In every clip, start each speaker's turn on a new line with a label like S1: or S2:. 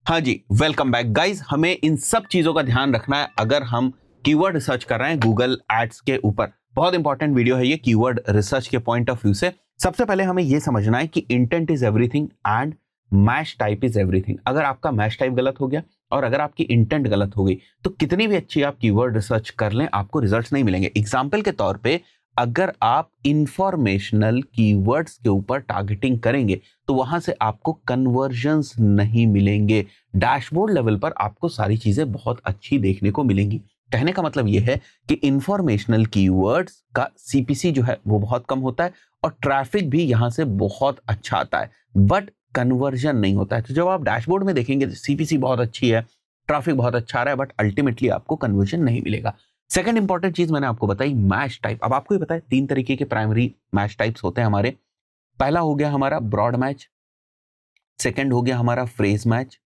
S1: हाँ जी, welcome back guys. हमें इन सब चीजों का ध्यान रखना है अगर हम कीवर्ड रिसर्च कर रहे हैं गूगल एड्स के ऊपर। बहुत इंपॉर्टेंट वीडियो है ये कीवर्ड रिसर्च के पॉइंट ऑफ व्यू से। सबसे पहले हमें यह समझना है कि intent is everything and match type is everything. अगर आपका मैच टाइप गलत हो गया और अगर आपकी इंटेंट गलत हो गई तो कितनी भी अच्छी आप कीवर्ड रिसर्च कर लें आपको रिजल्ट्स नहीं मिलेंगे। एग्जाम्पल के तौर पे अगर आप इंफॉर्मेशनल कीवर्ड्स के ऊपर टारगेटिंग करेंगे तो वहां से आपको कन्वर्जन्स नहीं मिलेंगे। डैशबोर्ड लेवल पर आपको सारी चीजें बहुत अच्छी देखने को मिलेंगी। कहने का मतलब यह है कि इंफॉर्मेशनल कीवर्ड्स का सीपीसी जो है वो बहुत कम होता है और ट्रैफिक भी यहां से बहुत अच्छा आता है, बट कन्वर्जन नहीं होता है। तो जब आप डैशबोर्ड में देखेंगे सीपीसी बहुत अच्छी है, ट्रैफिक बहुत अच्छा आ रहा है, बट अल्टीमेटली आपको कन्वर्जन नहीं मिलेगा। सेकंड इंपॉर्टेंट चीज मैंने आपको बताई मैच टाइप। अब आपको ये पता है 3 तरीके के प्राइमरी मैच टाइप्स होते हैं हमारे। पहला हो गया हमारा ब्रॉड मैच, सेकंड हो गया हमारा फ्रेज मैच,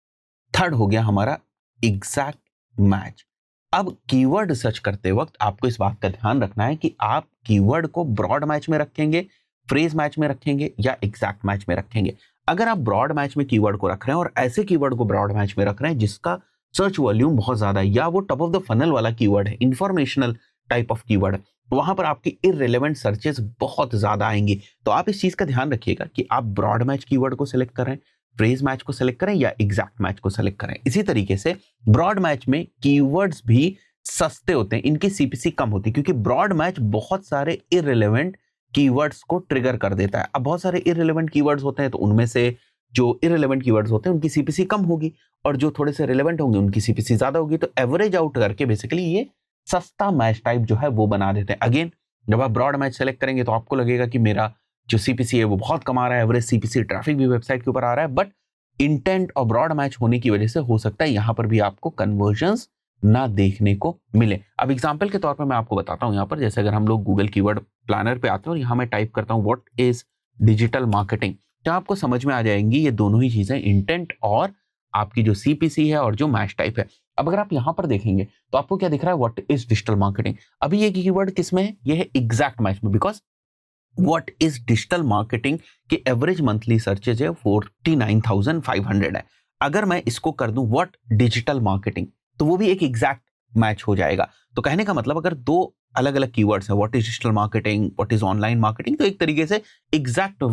S1: थर्ड हो गया हमारा एग्जैक्ट मैच। अब कीवर्ड रिसर्च करते वक्त आपको इस बात का ध्यान रखना है कि आप कीवर्ड को ब्रॉड मैच में रखेंगे, फ्रेज मैच में रखेंगे या एग्जैक्ट मैच में रखेंगे। अगर आप ब्रॉड मैच में कीवर्ड को रख रहे हैं और ऐसे कीवर्ड को ब्रॉड मैच में रख रहे हैं जिसका सर्च वॉल्यूम बहुत ज्यादा है या वो टॉप ऑफ द फनल वाला कीवर्ड है, इंफॉर्मेशनल टाइप ऑफ कीवर्ड है, तो वहां पर आपकी इररिलेवेंट सर्चेस बहुत ज्यादा आएंगी। तो आप इस चीज का ध्यान रखिएगा कि आप ब्रॉड मैच कीवर्ड को सिलेक्ट करें, फ्रेज मैच को सिलेक्ट करें या एग्जैक्ट मैच को सिलेक्ट करें। इसी तरीके से ब्रॉड मैच में कीवर्ड्स भी सस्ते होते हैं, इनकी सीपीसी कम होती है क्योंकि ब्रॉड मैच बहुत सारे इररिलेवेंट कीवर्ड्स को ट्रिगर कर देता है। अब बहुत सारे इररिलेवेंट कीवर्ड्स होते हैं तो उनमें से जो इररिलेवेंट कीवर्ड्स होते हैं उनकी सीपीसी कम होगी और जो थोड़े से रिलेवेंट होंगे उनकी सीपीसी ज्यादा होगी। तो एवरेज आउट करके बेसिकली ये सस्ता मैच टाइप जो है वो बना देते हैं। अगेन जब आप ब्रॉड मैच सेलेक्ट करेंगे तो आपको लगेगा कि मेरा जो सीपीसी है वो बहुत कम आ रहा है, एवरेज सीपीसी, ट्रैफिक भी वेबसाइट के ऊपर आ रहा है, बट इंटेंट और ब्रॉड मैच होने की वजह से हो सकता है यहां पर भी आपको कन्वर्जन्स ना देखने को मिले। अब एग्जांपल के तौर पर मैं आपको बताता हूं, यहां पर जैसे अगर हम लोग गूगल कीवर्ड प्लानर पे आते हैं और यहां मैं टाइप करता हूं व्हाट इज डिजिटल मार्केटिंग, तो आपको समझ में आ जाएंगी ये दोनों ही चीजें, इंटेंट और आपकी जो सीपीसी है और जो मैच टाइप है। अब अगर आप यहां पर देखेंगे तो आपको क्या दिख रहा है, व्हाट इज डिजिटल मार्केटिंग। अभी ये कीवर्ड किसमें है, ये है एग्जैक्ट मैच में, because what is digital marketing के एवरेज मंथली सर्चेज है 49,500 है। अगर मैं इसको कर दूं व्हाट डिजिटल मार्केटिंग तो वो भी एक एग्जैक्ट मैच हो जाएगा। तो कहने का मतलब अगर दो अलग अलग कीवर्ड्स है, what is digital marketing, what is online marketing, तो एक तरीके से एग्जैक्ट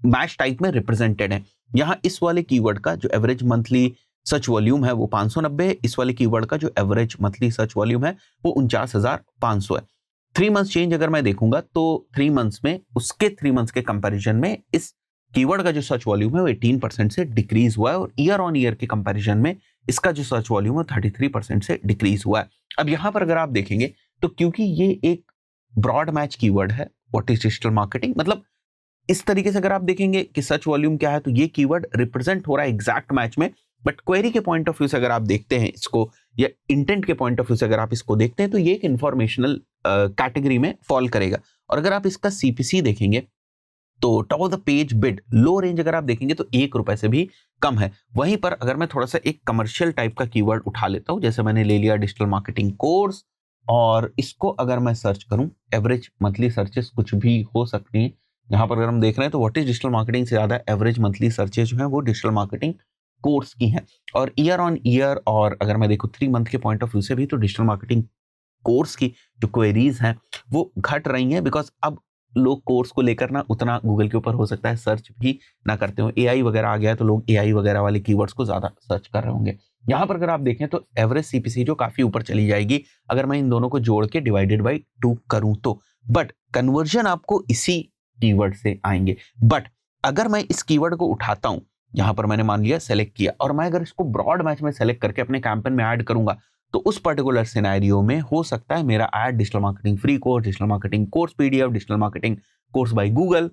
S1: मैच टाइप में रिप्रेजेंटेड है। यहां इस वाले कीवर्ड का जो एवरेज मंथली सर्च वॉल्यूम है वो 590 है, इस वाले कीवर्ड का जो एवरेज मंथली सर्च वॉल्यूम है वो 49,500 है। 3 मंथ्स चेंज अगर मैं देखूंगा तो 3 मंथ्स में उसके 3 मंथ्स के कंपैरिजन में इस कीवर्ड का जो सर्च वॉल्यूम है वो 18% से डिक्रीज हुआ है और ईयर ऑन ईयर के कंपैरिजन में इसका जो सर्च वॉल्यूम है 33% से डिक्रीज हुआ है। अब यहां पर अगर आप देखेंगे तो क्योंकि ये एक ब्रॉड मैच कीवर्ड है, व्हाट इज डिजिटल मार्केटिंग, मतलब इस तरीके से अगर आप देखेंगे कि सर्च वॉल्यूम क्या है तो ये कीवर्ड रिप्रेजेंट हो रहा है एग्जैक्ट मैच में, बट क्वेरी के पॉइंट ऑफ व्यू से अगर आप देखते हैं इसको या इंटेंट के पॉइंट ऑफ व्यू से अगर आप इसको देखते हैं तो ये एक इंफॉर्मेशनल कैटेगरी में फॉल करेगा। और अगर आप इसका सीपीसी देखेंगे तो top of the page bid low range अगर आप देखेंगे तो ₹1 से भी कम है। वहीं पर अगर मैं थोड़ा सा एक कमर्शियल टाइप का कीवर्ड उठा लेता हूं, जैसे मैंने ले लिया डिजिटल मार्केटिंग कोर्स, और इसको अगर मैं सर्च करूं, एवरेज मंथली सर्चेस कुछ भी हो सकती हैं। यहाँ पर अगर हम देख रहे हैं तो व्हाट इज डिजिटल मार्केटिंग से ज्यादा एवरेज मंथली सर्चेज जो है वो डिजिटल मार्केटिंग कोर्स की हैं। और ईयर ऑन ईयर और अगर मैं देखूं 3 मंथ के पॉइंट ऑफ व्यू से भी तो डिजिटल मार्केटिंग कोर्स की जो क्वेरीज हैं वो घट रही हैं, बिकॉज अब लोग कोर्स को लेकर ना उतना गूगल के ऊपर हो सकता है सर्च भी ना करते हो। एआई वगैरह आ गया है तो लोग एआई वगैरह वाले कीवर्ड्स को ज्यादा सर्च कर रहे होंगे। यहाँ पर अगर आप देखें तो एवरेज सीपीसी जो काफी ऊपर चली जाएगी अगर मैं इन दोनों को जोड़ के डिवाइडेड बाई 2 करूं तो, बट कन्वर्जन आपको इसी कीवर्ड से आएंगे। बट अगर मैं इस कीवर्ड को उठाता हूं, यहां पर मैंने मान लिया सेलेक्ट किया, और मैं अगर इसको ब्रॉड मैच में सेलेक्ट करके अपने कैंपेन में ऐड करूंगा तो उस पर्टिकुलर सिनेरियो में हो सकता है मेरा add digital marketing free course, digital marketing course PDF, digital marketing course by Google,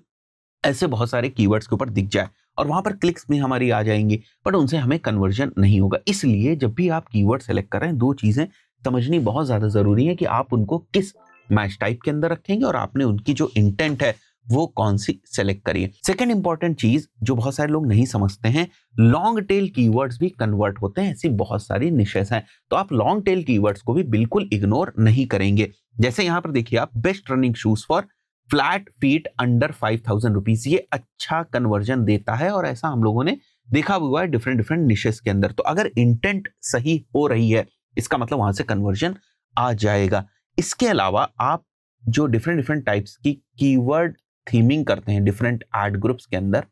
S1: ऐसे बहुत सारे कीवर्ड्स के ऊपर दिख जाए और वहां पर क्लिक्स भी हमारी आ जाएंगी, बट उनसे हमें कन्वर्जन नहीं होगा। इसलिए जब भी आप कीवर्ड सेलेक्ट कर रहे हैं दो चीजें समझनी बहुत ज्यादा जरूरी है कि आप उनको किस मैच टाइप के अंदर रखेंगे और आपने उनकी जो इंटेंट है वो कौन सी सेलेक्ट करिए। सेकंड इंपॉर्टेंट चीज जो बहुत सारे लोग नहीं समझते हैं, लॉन्ग टेल कीवर्ड्स भी कन्वर्ट होते हैं, ऐसी बहुत सारी निशेस हैं, तो आप लॉन्ग टेल कीवर्ड्स को भी बिल्कुल इग्नोर नहीं करेंगे। जैसे यहां पर देखिए आप best running shoes for flat feet under 5,000 rupees, ये अच्छा कन्वर्जन देता है और ऐसा हम लोगों ने देखा हुआ है डिफरेंट डिफरेंट निशेस के अंदर। तो अगर इंटेंट सही हो रही है, इसका मतलब वहां से कन्वर्जन आ जाएगा। इसके अलावा आप जो डिफरेंट डिफरेंट टाइप्स की कीवर्ड थीमिंग करते हैं डिफरेंट एड ग्रुप्स के अंदर,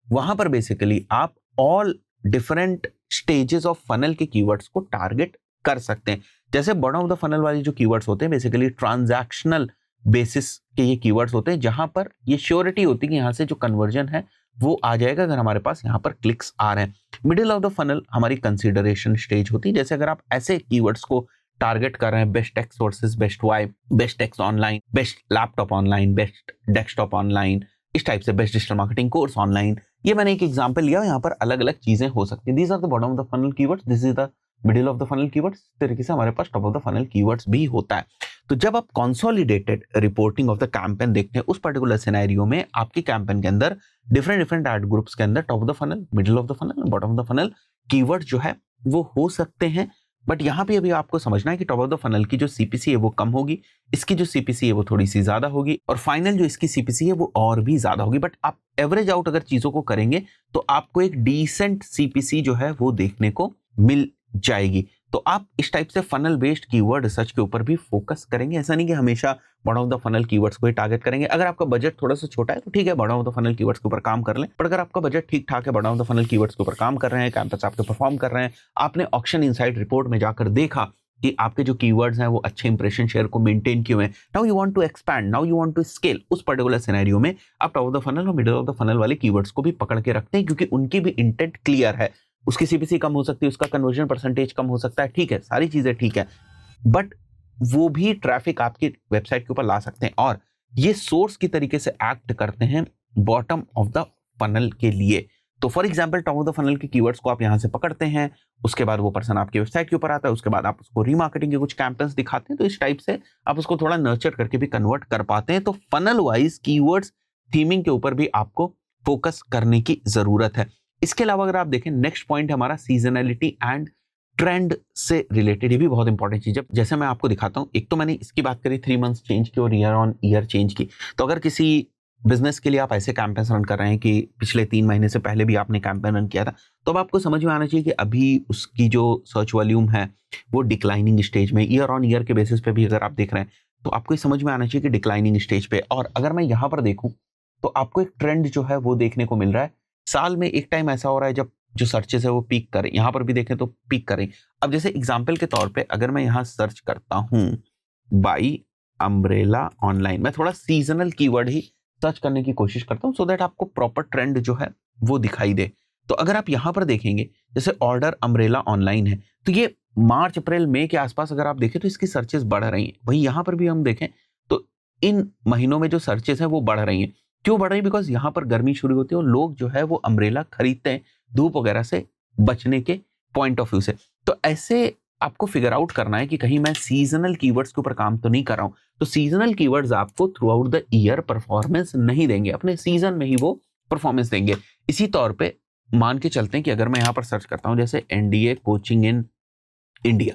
S1: वहां पर बेसिकली आप all different stages of funnel के कीवर्ड्स को टारगेट कर सकते हैं। जैसे बॉटम ऑफ द फनल वाली जो कीवर्ड्स होते हैं बेसिकली ट्रांजैक्शनल बेसिस के ये कीवर्ड्स होते हैं, जहां पर ये श्योरिटी होती है कि यहां से जो कन्वर्जन है वो आ जाएगा अगर हमारे पास यहाँ पर क्लिक्स आ रहे हैं। मिडिल ऑफ द फनल हमारी कंसिडरेशन स्टेज होती है, जैसे अगर आप ऐसे कीवर्ड्स को टारगेट कर रहे हैं, best tech sources, best why, best techs online, best laptop online, best desktop online, इस टाइप से best digital marketing course online. ये मैंने एक एग्जांपल लिया, यहाँ पर अलग अलग चीजें हो सकती हैं। These are the bottom of the funnel keywords, this is the middle of the funnel keywords. इस तरीके से हमारे पास top of the funnel keywords भी होता है। तो जब आप consolidated reporting of the campaign देखते हैं, उस पर्टिकुलर सिनेरियो में आपकी कैंपेन के अंदर डिफरेंट डिफरेंट एड ग्रुप्स के अंदर top of the funnel, middle of the funnel, bottom of the funnel keyword जो है वो हो सकते हैं। बट यहाँ पे अभी आपको समझना है कि टॉप ऑफ द फनल की जो सीपीसी है वो कम होगी, इसकी जो सीपीसी है वो थोड़ी सी ज्यादा होगी, और फाइनल जो इसकी सीपीसी है वो और भी ज्यादा होगी। बट आप एवरेज आउट अगर चीजों को करेंगे तो आपको एक डिसेंट सीपीसी जो है वो देखने को मिल जाएगी। तो आप इस टाइप से फनल बेस्ड कीवर्ड रिसर्च के ऊपर भी फोकस करेंगे। ऐसा नहीं कि हमेशा bottom of the funnel keywords को ही टारगेट करेंगे। अगर आपका बजट थोड़ा सा छोटा है तो ठीक है, bottom of the funnel keywords के ऊपर काम कर लें। पर अगर आपका बजट ठीक ठाक है, bottom of the funnel keywords के ऊपर काम कर रहे हैं, कैंपस आपके परफॉर्म कर रहे हैं, आपने ऑक्शन इनसाइट रिपोर्ट में जाकर देखा कि आपके जो कीवर्ड्स हैं वो अच्छे इंप्रेशन शेयर को मेंटेन किए हुए हैं, now you want to expand, now you want to scale, उस पर्टिकुलर सिनेरियो में आप टॉप ऑफ द फनल और मिडिल ऑफ द फनल वाले कीवर्ड्स को भी पकड़ के रखते हैं, क्योंकि उनकी भी इंटेंट क्लियर है। उसकी सीपीसी कम हो सकती है, उसका कन्वर्जन परसेंटेज कम हो सकता है, ठीक है, सारी चीजें ठीक है, बट वो भी ट्रैफिक आपकी वेबसाइट के ऊपर ला सकते हैं, और ये सोर्स की तरीके से एक्ट करते हैं बॉटम ऑफ द फनल के लिए। तो for example top of the funnel के कीवर्ड्स को आप यहां से पकड़ते हैं, उसके बाद वो पर्सन आपकी वेबसाइट के ऊपर आता है, उसके बाद आप उसको रीमार्केटिंग के कुछ कैंपेन्स दिखाते हैं, तो इस टाइप से आप उसको थोड़ा नर्चर करके भी कन्वर्ट कर पाते हैं। तो फनल वाइज कीवर्ड्स थीमिंग के ऊपर भी आपको फोकस करने की जरूरत है। इसके अलावा अगर आप देखें, नेक्स्ट पॉइंट हमारा सीजनैलिटी एंड ट्रेंड से रिलेटेड, ये भी बहुत इंपॉर्टेंट चीज है। जैसे मैं आपको दिखाता हूं, एक तो मैंने इसकी बात करी 3 मंथ्स चेंज की और ईयर ऑन ईयर चेंज की। तो अगर किसी बिजनेस के लिए आप ऐसे कैंपेन रन कर रहे हैं कि पिछले 3 महीने से पहले भी आपने कैंपेन रन किया था, तो अब आपको समझ में आना चाहिए कि अभी उसकी जो सर्च वॉल्यूम है वो डिक्लाइनिंग स्टेज में, ईयर ऑन ईयर के बेसिस पे भी अगर आप देख रहे हैं तो आपको समझ में आना चाहिए कि डिक्लाइनिंग स्टेज पे। और अगर मैं यहाँ पर देखूं तो आपको एक ट्रेंड जो है वो देखने को मिल रहा है। साल में एक टाइम ऐसा हो रहा है जब जो सर्चेस है वो पीक करें, यहां पर भी देखें तो पीक करें। अब जैसे एग्जांपल के तौर पे अगर मैं यहां सर्च करता हूं बाई अम्ब्रेला ऑनलाइन, मैं थोड़ा सीजनल कीवर्ड ही सर्च करने की कोशिश करता हूं, सो दैट आपको प्रॉपर ट्रेंड जो है वो दिखाई दे। तो अगर आप यहां पर देखेंगे, जैसे ऑर्डर अम्ब्रेला ऑनलाइन है, तो ये मार्च अप्रैल मई के आसपास अगर आप देखें तो इसकी सर्चेस बढ़ रही हैं। वहीं यहां पर भी हम देखें तो इन महीनों में जो सर्चेस है वो बढ़ रही हैं। क्यों बढ़ रही है? बिकॉज यहाँ पर गर्मी शुरू होती है और लोग जो है वो अम्ब्रेला खरीदते हैं धूप वगैरह से बचने के पॉइंट ऑफ व्यू से। तो ऐसे आपको फिगर आउट करना है कि कहीं मैं सीजनल कीवर्ड्स के ऊपर काम तो नहीं कर रहा हूं। तो सीजनल कीवर्ड्स आपको through out the year performance नहीं देंगे, अपने सीजन में ही वो परफॉर्मेंस देंगे। इसी तौर पे मान के चलते हैं कि अगर मैं यहाँ पर सर्च करता हूं जैसे एनडीए कोचिंग इन इंडिया,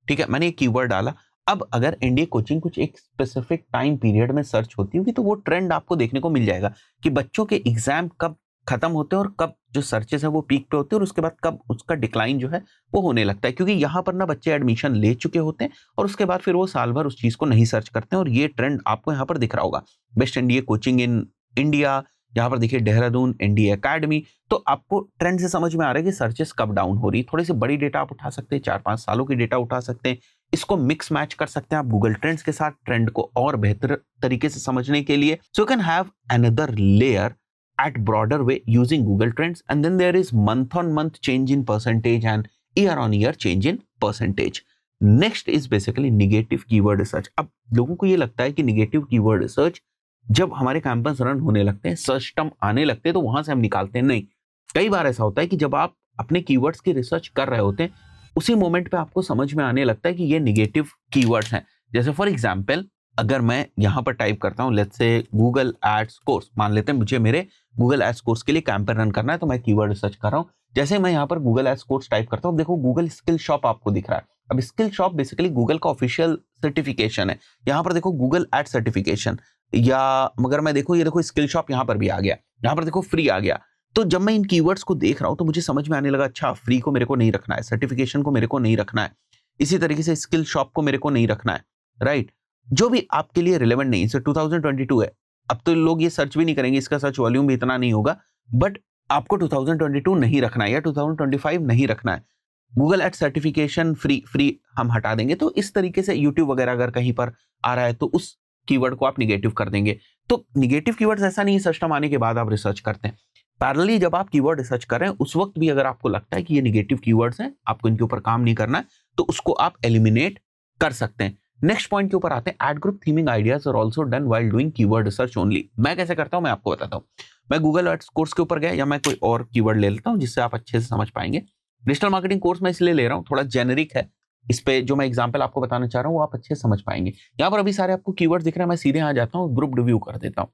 S1: ठीक है, मैंने एक कीवर्ड डाला। अब अगर एनडीए कोचिंग कुछ एक स्पेसिफिक टाइम पीरियड में सर्च होती होगी तो वो ट्रेंड आपको देखने को मिल जाएगा कि बच्चों के एग्जाम कब खत्म होते हैं और कब जो सर्चेस है वो पीक पे होते हैं और उसके बाद कब उसका डिक्लाइन जो है वो होने लगता है, क्योंकि यहाँ पर ना बच्चे एडमिशन ले चुके होते हैं और उसके बाद फिर वो साल भर उस चीज को नहीं सर्च करते हैं। और ये ट्रेंड आपको यहाँ पर दिख रहा होगा, best NDA coaching in India, यहाँ पर देखिए देहरादून एनडीए एकेडमी। तो आपको ट्रेंड से समझ में आ रहा है कि सर्चेस कब डाउन हो रही है। थोड़ी सी बड़ी डेटा आप उठा सकते हैं, 4-5 सालों की डेटा उठा सकते हैं, इसको मिक्स मैच कर सकते हैं आप गूगल ट्रेंड्स के साथ ट्रेंड को और बेहतर तरीके से समझने के लिए। So you can have another layer at broader way using Google Trends, and then there is month on month change in percentage and year on year change in percentage. Next is basically negative keyword research. अब लोगों को ये लगता है कि negative keyword research जब हमारे campaigns run होने लगते हैं, सर्च टर्म आने लगते हैं तो वहां से हम निकालते हैं। नहीं, कई बार ऐसा होता है कि जब आप अपने कीवर्ड्स की रिसर्च कर रहे होते हैं उसी मोमेंट पे आपको समझ में आने लगता है कि ये नेगेटिव कीवर्ड्स हैं। जैसे फॉर एग्जांपल अगर मैं यहाँ पर टाइप करता हूँ let's say Google ads course, मान लेते हैं मुझे मेरे गूगल एड्स कोर्स के लिए कैंपेन रन करना है, तो मैं कीवर्ड रिसर्च कर रहा हूँ। जैसे मैं यहाँ पर गूगल एड्स कोर्स टाइप करता हूँ, देखो गूगल स्किल शॉप आपको दिख रहा है। अब स्किल शॉप बेसिकली गूगल का ऑफिशियल सर्टिफिकेशन है। यहाँ पर देखो गूगल एड सर्टिफिकेशन, या मगर मैं देखो ये देखो स्किल शॉप यहाँ पर भी आ गया, यहाँ पर देखो फ्री आ गया। तो जब मैं इन कीवर्ड्स को देख रहा हूं तो मुझे समझ में आने लगा, अच्छा फ्री को मेरे को नहीं रखना है, सर्टिफिकेशन को मेरे को नहीं रखना है, इसी तरीके से स्किल शॉप को मेरे को नहीं रखना है, राइट। जो भी आपके लिए रिलेवेंट नहीं है, 2022 है, अब तो लोग ये सर्च भी नहीं करेंगे, इसका सर्च वॉल्यूम भी इतना नहीं होगा, बट आपको 2022 नहीं रखना है या 2025 नहीं रखना है। गूगल एड सर्टिफिकेशन फ्री हम हटा देंगे। तो इस तरीके से यूट्यूब वगैरह अगर कहीं पर आ रहा है तो उस कीवर्ड को आप निगेटिव कर देंगे। तो निगेटिव कीवर्ड्स ऐसा नहीं है सिस्टम आने के बाद आप रिसर्च करते हैं, पैरेलली जब आप कीवर्ड रिसर्च कर रहे हैं उस वक्त भी अगर आपको लगता है कि ये निगेटिव कीवर्ड्स हैं, आपको इनके ऊपर काम नहीं करना है, तो उसको आप एलिमिनेट कर सकते हैं। नेक्स्ट पॉइंट के ऊपर आते हैं, ad group theming ideas are also done while doing keyword research only. मैं कैसे करता हूं मैं आपको बताता हूं। मैं गूगल एड्स कोर्स के ऊपर गया या मैं कोई और कीवर्ड ले लेता हूं जिससे आप अच्छे से समझ पाएंगे। डिजिटल मार्केटिंग कोर्स मैं इसलिए ले रहा हूं, थोड़ा जेनेरिक है, इस पे जो मैं एग्जांपल आपको बताना चाह रहा हूं वो आप अच्छे से समझ पाएंगे। यहां पर अभी सारे आपको कीवर्ड दिख रहे हैं, मैं सीधे आ जाता हूं, ग्रुप रिव्यू कर देता हूं,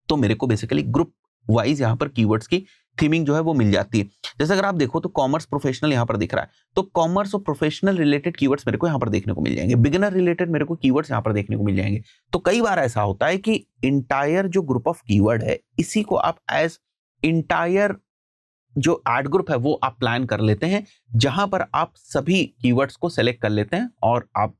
S1: तो मेरे को बेसिकली ग्रुप वाइज यहाँ पर कीवर्ड्स की थीमिंग जो है वो मिल जाती है। जैसे अगर आप देखो तो कॉमर्स प्रोफेशनल यहाँ पर दिख रहा है, तो कॉमर्स और प्रोफेशनल रिलेटेड कीवर्ड्स मेरे को यहाँ पर देखने को मिल जाएंगे, बिगिनर रिलेटेड मेरे को कीवर्ड्स यहाँ पर देखने को मिल जाएंगे। तो कई बार ऐसा होता है कि इंटायर जो ग्रुप ऑफ कीवर्ड है इसी को आप एज इंटायर जो एड ग्रुप है वो आप प्लान कर लेते हैं, जहां पर आप सभी कीवर्ड्स को सेलेक्ट कर लेते हैं और आप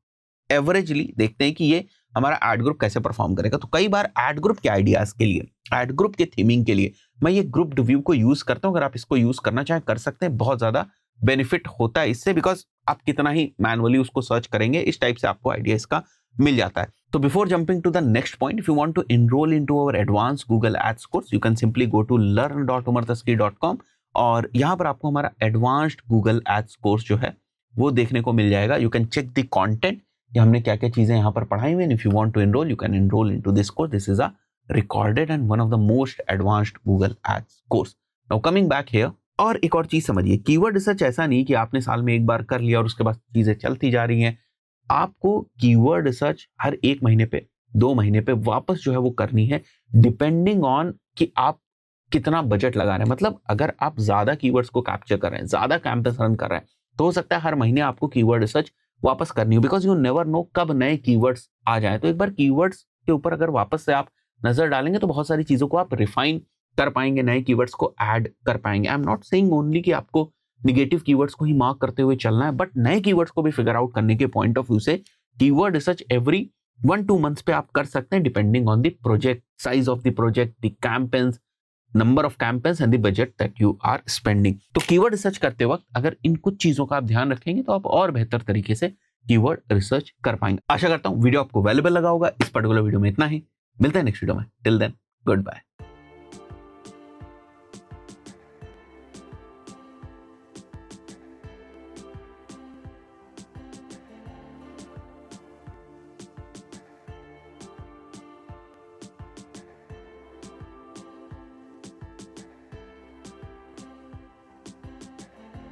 S1: एवरेजली देखते हैं कि ये हमारा एड ग्रुप कैसे परफॉर्म करेगा। तो कई बार एड ग्रुप के आइडियाज के लिए, एड ग्रुप के थीमिंग के लिए मैं ये ग्रुप रिव्यू को यूज करता हूं। अगर आप इसको यूज करना चाहें कर सकते हैं, बहुत ज्यादा बेनिफिट होता है इससे, बिकॉज आप कितना ही मैनुअली उसको सर्च करेंगे, इस टाइप से आपको आइडिया इसका मिल जाता है। तो before jumping to the next point, if you want to enroll into our advance Google ads course, you can simply go to learn.umardaski.com और यहाँ पर आपको हमारा एडवांस्ड गूगल एड्स कोर्स जो है वो देखने को मिल जाएगा। You can check the content, हमने क्या क्या चीजें यहाँ पर पढ़ाई हुई। If you want to enroll, you can enroll into this course. This is a recorded and one of the most advanced Google ads course. Now coming back here, और एक और चीज समझिए, कीवर्ड रिसर्च ऐसा नहीं कि आपने साल में एक बार कर लिया और उसके बाद चीजें चलती जा रही हैं। आपको कीवर्ड रिसर्च हर 1 महीने पे, 2 महीने पे वापस जो है वो करनी है, डिपेंडिंग ऑन कि आप कितना बजट लगा रहे हैं। मतलब अगर आप ज्यादा कीवर्ड्स को कैप्चर कर रहे हैं, ज्यादा कैंपेन रन कर रहे हैं, तो हो सकता है हर महीने आपको कीवर्ड रिसर्च वापस करनी हो, बिकॉज यू नेवर नो कब नए कीवर्ड्स आ जाए। तो एक बार कीवर्ड्स के ऊपर अगर वापस से आप नजर डालेंगे तो बहुत सारी चीजों को आप रिफाइन कर पाएंगे, नए कीवर्ड्स को ऐड कर पाएंगे। I am not saying only कि आपको निगेटिव कीवर्ड्स को ही मार्क करते हुए चलना है, बट नए कीवर्ड्स को भी फिगर आउट करने के पॉइंट ऑफ व्यू से कीवर्ड रिसर्च एवरी 1-2 मंथ्स पे आप कर सकते हैं, depending on the project, size of the project, the campaigns, number of campaigns and the budget that you are spending. तो कीवर्ड रिसर्च करते वक्त अगर इन कुछ चीजों का आप ध्यान रखेंगे तो आप और बेहतर तरीके से कीवर्ड रिसर्च कर पाएंगे। आशा करता हूं वीडियो आपको वैल्यूएबल लगा होगा। इस पर्टिकुलर वीडियो में इतना ही, मिलते हैं नेक्स्ट वीडियो में। Till then, good bye.